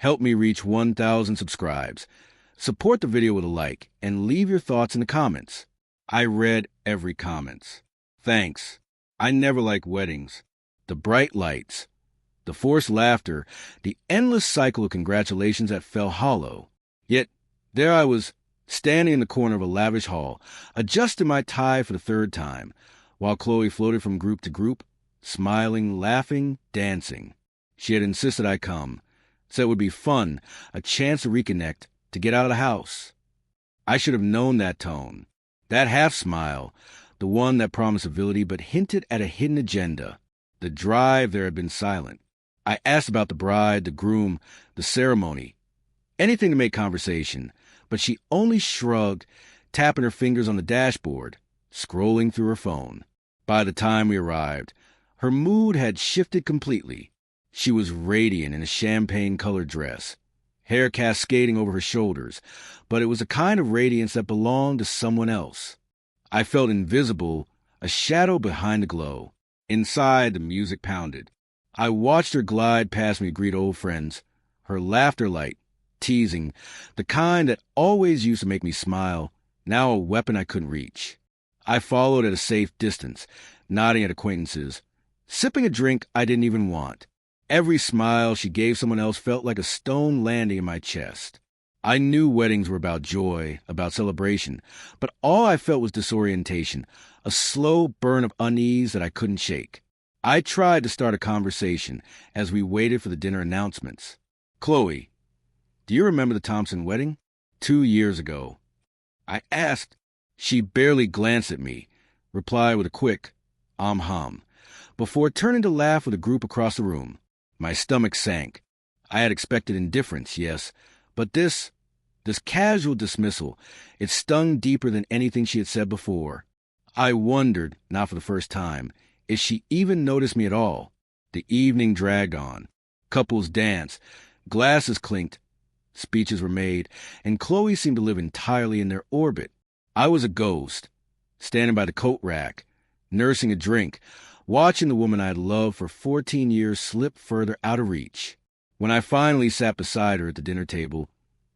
Help me reach 1,000 subscribes. Support the video with a like and leave your thoughts in the comments. I read every comment. Thanks. I never liked weddings. The bright lights, the forced laughter, the endless cycle of congratulations that fell hollow. Yet, there I was, standing in the corner of a lavish hall, adjusting my tie for the third time, while Chloe floated from group to group, smiling, laughing, dancing. She had insisted I come, said it would be fun, a chance to reconnect, to get out of the house. I should have known that tone, that half-smile, the one that promised civility but hinted at a hidden agenda. The drive there had been silent. I asked about the bride, the groom, the ceremony, anything to make conversation, but she only shrugged, tapping her fingers on the dashboard, scrolling through her phone. By the time we arrived, her mood had shifted completely. She was radiant in a champagne-colored dress, hair cascading over her shoulders, but it was a kind of radiance that belonged to someone else. I felt invisible, a shadow behind the glow. Inside, the music pounded. I watched her glide past me to greet old friends, her laughter light, teasing, the kind that always used to make me smile, now a weapon I couldn't reach. I followed at a safe distance, nodding at acquaintances, sipping a drink I didn't even want. Every smile she gave someone else felt like a stone landing in my chest. I knew weddings were about joy, about celebration, but all I felt was disorientation, a slow burn of unease that I couldn't shake. I tried to start a conversation as we waited for the dinner announcements. Chloe, do you remember the Thompson wedding? 2 years ago. I asked. She barely glanced at me, replied with a quick, hum, before turning to laugh with a group across the room. My stomach sank. I had expected indifference, yes, but this casual dismissal, it stung deeper than anything she had said before. I wondered, not for the first time, if she even noticed me at all. The evening dragged on. Couples danced, glasses clinked, speeches were made, and Chloe seemed to live entirely in their orbit. I was a ghost, standing by the coat rack, nursing a drink, watching the woman I had loved for 14 years slip further out of reach. When I finally sat beside her at the dinner table,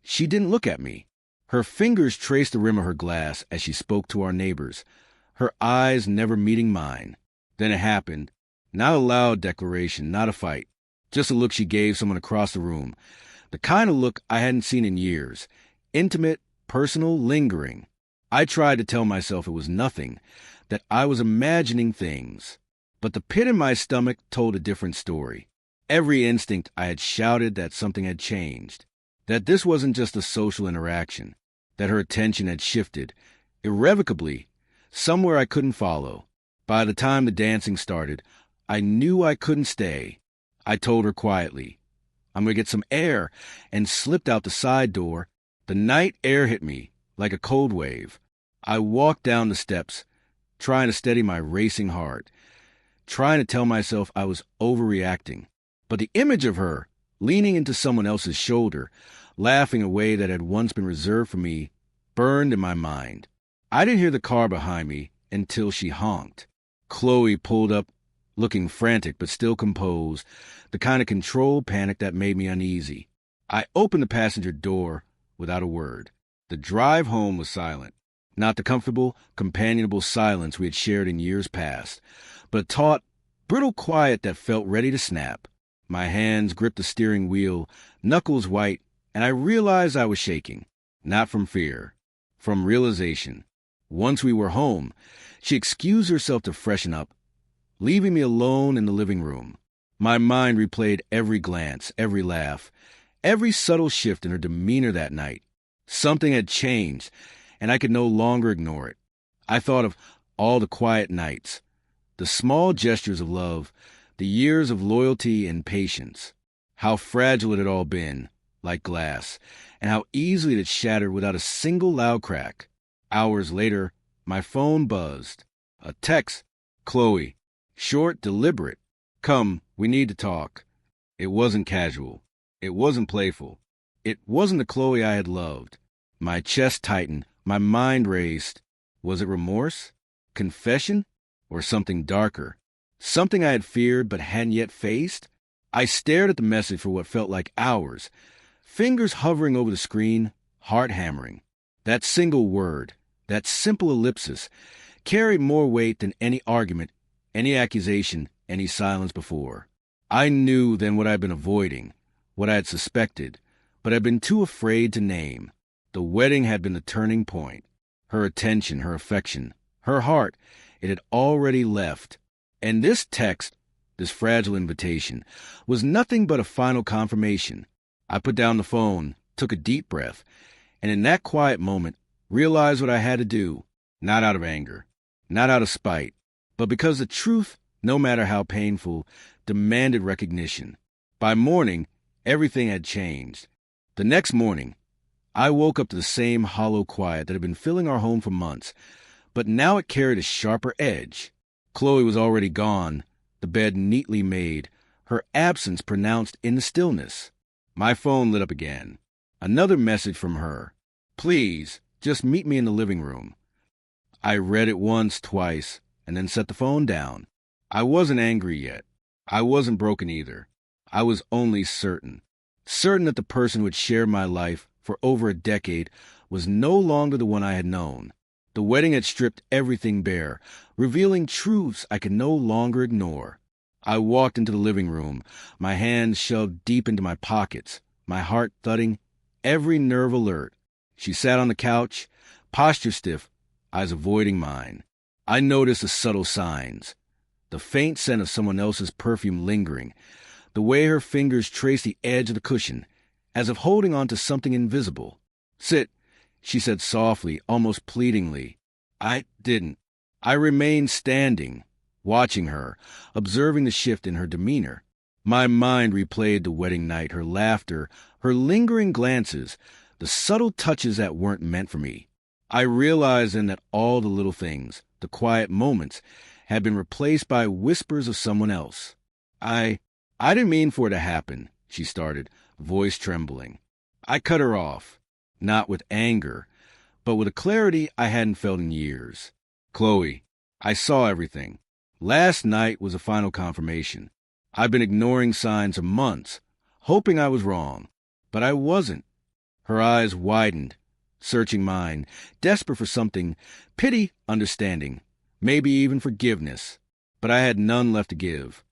she didn't look at me. Her fingers traced the rim of her glass as she spoke to our neighbors, her eyes never meeting mine. Then it happened. Not a loud declaration, not a fight, just a look she gave someone across the room, the kind of look I hadn't seen in years, intimate, personal, lingering. I tried to tell myself it was nothing, that I was imagining things, but the pit in my stomach told a different story. Every instinct I had shouted that something had changed, that this wasn't just a social interaction, that her attention had shifted, irrevocably, somewhere I couldn't follow. By the time the dancing started, I knew I couldn't stay. I told her quietly, I'm going to get some air, and slipped out the side door. The night air hit me like a cold wave. I walked down the steps, trying to steady my racing heart, trying to tell myself I was overreacting. But the image of her, leaning into someone else's shoulder, laughing a way that had once been reserved for me, burned in my mind. I didn't hear the car behind me until she honked. Chloe pulled up, looking frantic but still composed, the kind of controlled panic that made me uneasy. I opened the passenger door without a word. The drive home was silent. Not the comfortable, companionable silence we had shared in years past, but a taut, brittle quiet that felt ready to snap. My hands gripped the steering wheel, knuckles white, and I realized I was shaking. Not from fear, from realization. Once we were home, she excused herself to freshen up, leaving me alone in the living room. My mind replayed every glance, every laugh, every subtle shift in her demeanor that night. Something had changed, and I could no longer ignore it. I thought of all the quiet nights, the small gestures of love, the years of loyalty and patience, how fragile it had all been, like glass, and how easily it had shattered without a single loud crack. Hours later, my phone buzzed. A text, Chloe, short, deliberate. Come, we need to talk. It wasn't casual. It wasn't playful. It wasn't the Chloe I had loved. My chest tightened, my mind raced. Was it remorse? Confession? Or something darker? Something I had feared but hadn't yet faced? I stared at the message for what felt like hours, fingers hovering over the screen, heart hammering. That single word, that simple ellipsis, carried more weight than any argument, any accusation, any silence before. I knew then what I'd been avoiding, what I had suspected, but I'd been too afraid to name. The wedding had been the turning point. Her attention, her affection, her heart, it had already left. And this text, this fragile invitation, was nothing but a final confirmation. I put down the phone, took a deep breath, and in that quiet moment, realized what I had to do, not out of anger, not out of spite, but because the truth, no matter how painful, demanded recognition. By morning, everything had changed. The next morning, I woke up to the same hollow quiet that had been filling our home for months, but now it carried a sharper edge. Chloe was already gone, the bed neatly made, her absence pronounced in the stillness. My phone lit up again. Another message from her. Please, just meet me in the living room. I read it once, twice, and then set the phone down. I wasn't angry yet. I wasn't broken either. I was only certain. Certain that the person who had shared my life for over a decade was no longer the one I had known. The wedding had stripped everything bare, revealing truths I could no longer ignore. I walked into the living room, my hands shoved deep into my pockets, my heart thudding, every nerve alert. She sat on the couch, posture stiff, eyes avoiding mine. I noticed the subtle signs. The faint scent of someone else's perfume lingering, the way her fingers traced the edge of the cushion, as if holding on to something invisible. Sit, she said softly, almost pleadingly. I didn't. I remained standing, watching her, observing the shift in her demeanor. My mind replayed the wedding night, her laughter, her lingering glances, the subtle touches that weren't meant for me. I realized then that all the little things, the quiet moments, had been replaced by whispers of someone else. I didn't mean for it to happen, she started, voice trembling. I cut her off, not with anger, but with a clarity I hadn't felt in years. Chloe, I saw everything. Last night was a final confirmation. I've been ignoring signs for months, hoping I was wrong, but I wasn't. Her eyes widened, searching mine, desperate for something, pity, understanding, maybe even forgiveness, but I had none left to give.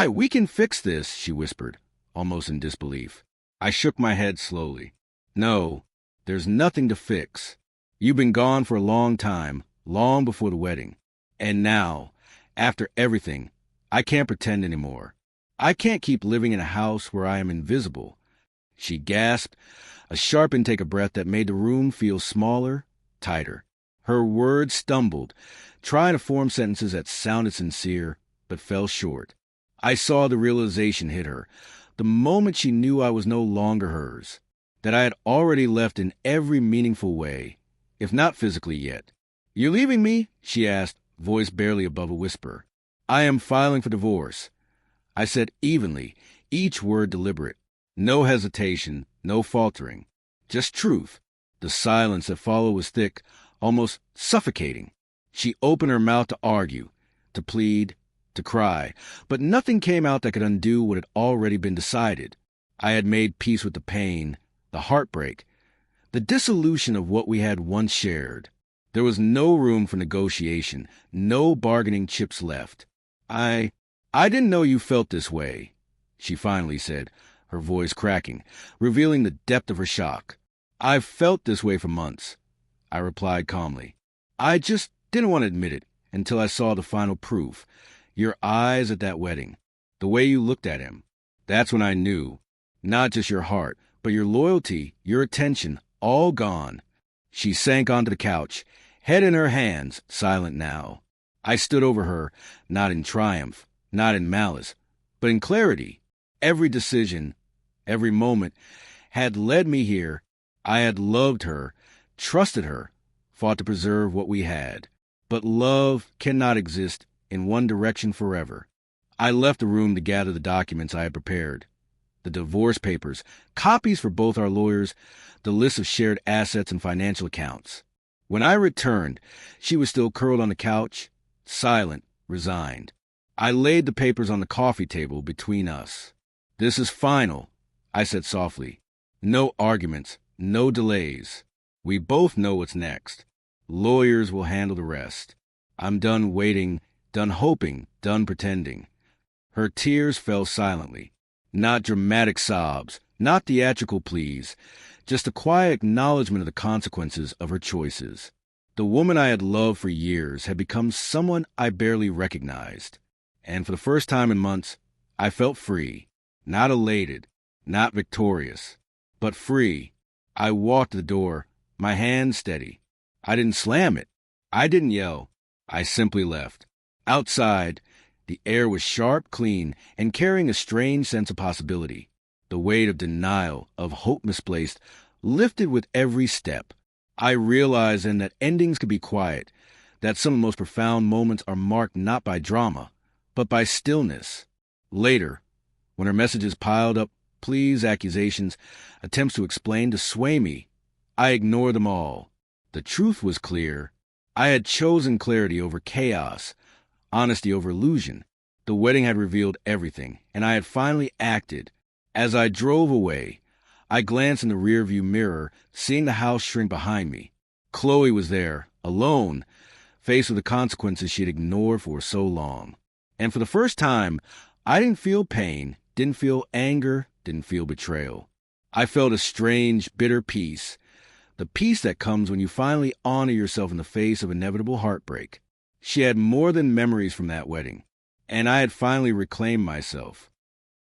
We can fix this, she whispered, almost in disbelief. I shook my head slowly. No, there's nothing to fix. You've been gone for a long time, long before the wedding. And now, after everything, I can't pretend anymore. I can't keep living in a house where I am invisible. She gasped, a sharp intake of breath that made the room feel smaller, tighter. Her words stumbled, trying to form sentences that sounded sincere, but fell short. I saw the realization hit her, the moment she knew I was no longer hers, that I had already left in every meaningful way, if not physically yet. You leaving me? She asked, voice barely above a whisper. I am filing for divorce. I said evenly, each word deliberate. No hesitation, no faltering. Just truth. The silence that followed was thick, almost suffocating. She opened her mouth to argue, to plead, to cry, but nothing came out that could undo what had already been decided. I had made peace with the pain, the heartbreak, the dissolution of what we had once shared. There was no room for negotiation, no bargaining chips left. I didn't know you felt this way, she finally said, her voice cracking, revealing the depth of her shock. I've felt this way for months, I replied calmly. I just didn't want to admit it until I saw the final proof. Your eyes at that wedding, the way you looked at him. That's when I knew. Not just your heart, but your loyalty, your attention, all gone. She sank onto the couch, head in her hands, silent now. I stood over her, not in triumph, not in malice, but in clarity. Every decision, every moment had led me here. I had loved her, trusted her, fought to preserve what we had. But love cannot exist in one direction forever. I left the room to gather the documents I had prepared. The divorce papers, copies for both our lawyers, the list of shared assets and financial accounts. When I returned, she was still curled on the couch, silent, resigned. I laid the papers on the coffee table between us. "This is final," I said softly. "No arguments, no delays. We both know what's next. Lawyers will handle the rest. I'm done waiting, done hoping, done pretending." Her tears fell silently. Not dramatic sobs, not theatrical pleas, just a quiet acknowledgement of the consequences of her choices. The woman I had loved for years had become someone I barely recognized. And for the first time in months, I felt free. Not elated, not victorious, but free. I walked to the door, my hand steady. I didn't slam it. I didn't yell. I simply left. Outside, the air was sharp, clean, and carrying a strange sense of possibility. The weight of denial, of hope misplaced, lifted with every step. I realized then that endings could be quiet, that some of the most profound moments are marked not by drama, but by stillness. Later, when her messages piled up, pleas, accusations, attempts to explain, to sway me, I ignored them all. The truth was clear. I had chosen clarity over chaos, honesty over illusion. The wedding had revealed everything, and I had finally acted. As I drove away, I glanced in the rearview mirror, seeing the house shrink behind me. Chloe was there, alone, faced with the consequences she had ignored for so long. And for the first time, I didn't feel pain, didn't feel anger, didn't feel betrayal. I felt a strange, bitter peace, the peace that comes when you finally honor yourself in the face of inevitable heartbreak. She had more than memories from that wedding, and I had finally reclaimed myself.